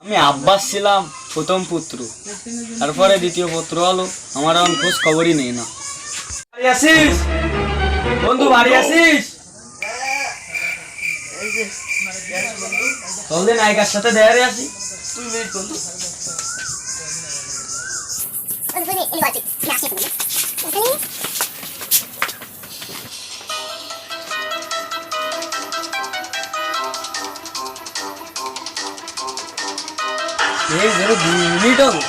আমি আব্বাস ছিলাম প্রথম পুত্র, তারপরে দ্বিতীয় পুত্র হলো। আমার এখন খোঁজ খবরই নেই না। বাড়ি আসিস বন্ধু, বাড়ি আসিস? চললে নায়িকার সাথে দেয়ারে আসি। এই ধরো 2 মিনিট হলো।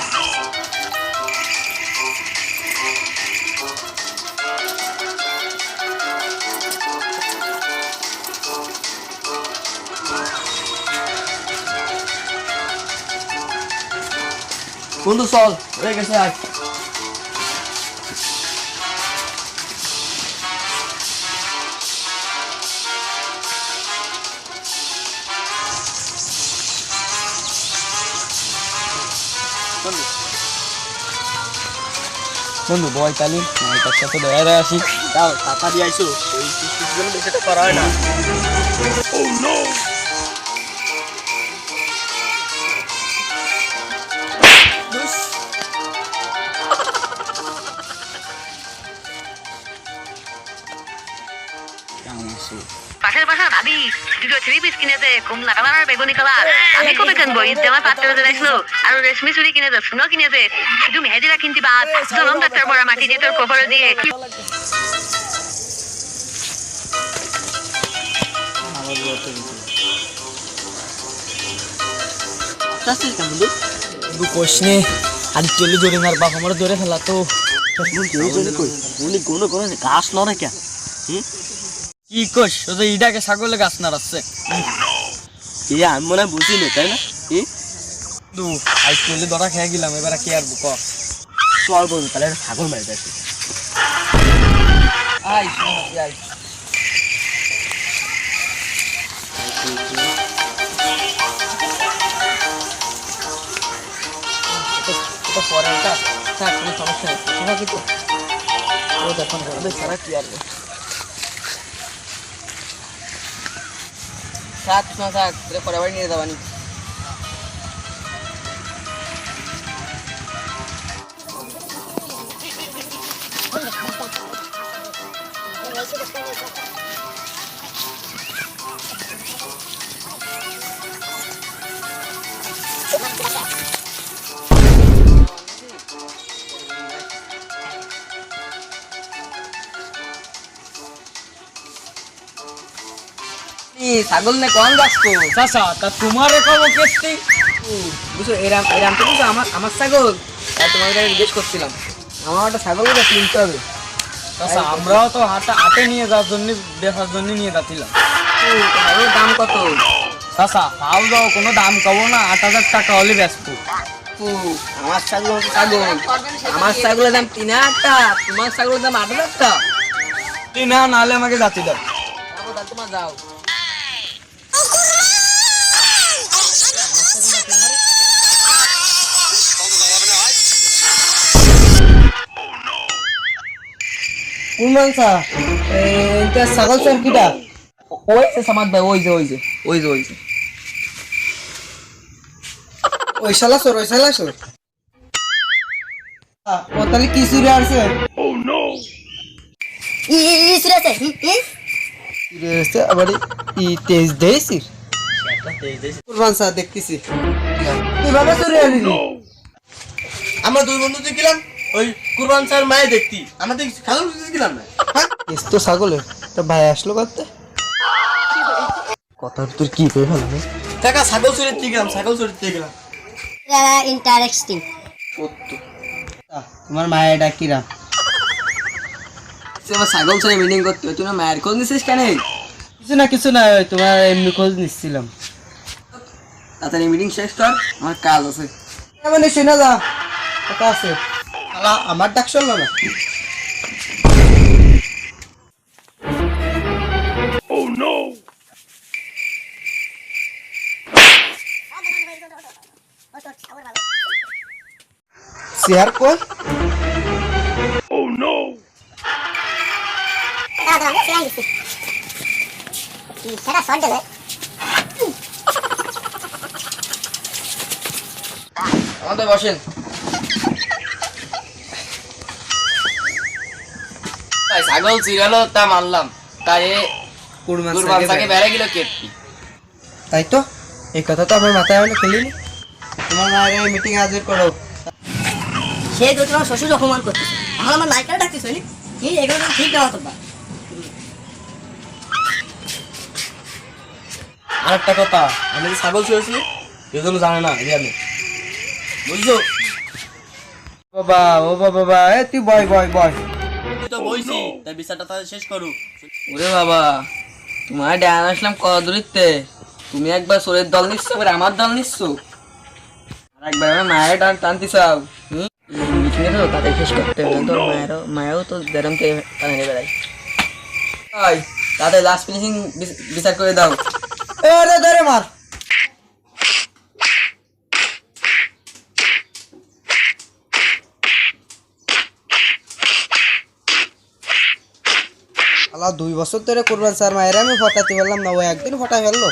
বন্ধু চল, হয়ে গেছে। আজ বন্ধু বয়তালি নায়িকার সাথে দেয়ারে আসি। তাও টাকা দিয়ে আইসো, ওই জন্য বেশি একটা করা হয় না। পাশের বাসা ভাবি দুটো 3 পিস কিনেছে, কমলা কালার আর বেগুনি কালার। আমি কবে কিনবো? ঈদ জামা 5 টাকা দেখলো, আর রেশমি চুড়ি কিনেছে, শুনো কিনেছে। শুধু মেহেদিরা কিনতে বাদ জলম ডাক্তার বড় মাটি দিয়ে তোর কপালে দিয়ে। কোশনে আর চলে জোরে মার বাপ আমার ধরে ফেলা তো। গাছ নড়ে কে? কি কোশ শুধু ইটাকে ছাগলে গাছ নাড়াচ্ছে। আমি মনে হয় বুঝি না, তাই না? আজ চলে ধরা খেয়ে গেলাম, এবার কি আর বুক চল বলবো তাহলে ছাগল মারি দেখি। পরে থাক, কোনো সমস্যা নেই। শোনা কি তো ও দেখুন ছাড়া কি আর থাক না থাক, পরে বাড়ি নিয়ে যাবানি। ছাগল নে কোন যাচ্ছো চাচা? তা তোমার কব কেসটি বুঝছো? এরাম এরাম তো বুঝছো আমার ছাগল। তোমার কাছে জিজ্ঞেস করছিলাম, আমার একটা ছাগল কিনতে হবে। চাচা আমরাও তো হাটে নিয়ে যাওয়ার জন্য, দেখার জন্য নিয়ে যাচ্ছিলাম। ছাগলের দাম কত? চাচা ফাও দাও, কোনো দাম কব না, 8,000 টাকা হলে ব্যস্ত। আমার ছাগল আমার ছাগলের দাম 3,000 টাকা, তোমার ছাগলের দাম 8,000 টাকা। না নাহলে আমাকে যাচ্ছি দাও। তোমার যাও। কোন মানসা এটা ছাগল স্যার কিটা? ওই যে সমাজ ভাই, ওই যে ওই শালা সর ও তাহলে কি চুরি আসছে? আবার ই তেজ দেইছিস কুরবান স্যার দেখতেছি। কিভাবে চুরি আনলি? আমরা দুই বন্ধু গেলাম ওই কুরবান স্যার মায়ে দেখতি, আমাদের ছাগল গেলাম না। এস তো ছাগলের তা ভাই আসলো করতে কথা তোর কি কই হলো? কাকা ছাগল চুরিতে গেলাম। ইন্টারেস্টিং। সত্য। তোমার মায়ের ডাকিরা সে আমার ছাগল চুরি মিটিং করতে, তুই না মায়ের খোঁজ নিছিস কেন? কিছু না তোমার এমনি খোঁজ নিচ্ছিলাম। তাড়াতাড়ি মিটিং শেষ কর, আমার কাজ আছে। মানে শোনা যা কথা আছে, আমার ডাক শুনলো না। চেয়ার কই? সেটা শর্ট দেবে। আমাদের বসেন। তাই ছাগল চিরালো তা মানলাম, তাই কুরবান থাকে বেড়ে গেল কেটটি। তাই তো, এই কথা তো আমার মাথায় হলো খেলিনি। তোমার মায়ের মিটিং হাজির করো। সে তো তোমার শ্বশুর অপমান করতেছে, এখন আমার নায়িকাটা ডাকতেছ কি? এগুলো তো ঠিক না হতো না। আর একটা কথা, আমি যে ছাগল ছিঁড়েছি কেউ যেন জানে না, জানি বুঝছো? বাবা ও বাবা, এ তুই বয় বয় বয়। তুই তো বইছি, তাই বিচারটা তাহলে শেষ করু। ওরে বাবা, তোমার ডান আসলাম কত দূরিতে, তুমি একবার সোরের দল নিচ্ছ, এবার আমার দল নিচ্ছ, আর একবার আমার মায়ের ডান টানতে চাও। মিটিংয়ে তো তাদের শেষ করতে হবে, তোর মায়েরও তো দেরম কে টানে বেড়াই। তাদের লাস্ট ফিনিশিং বিচার করে দাও। ধরে মার। আল্লাহ 2 বছর ধরে করবেন স্যার, মায়ের আমি ফটাতে পারলাম না, ও একদিন ফটা ফেললো।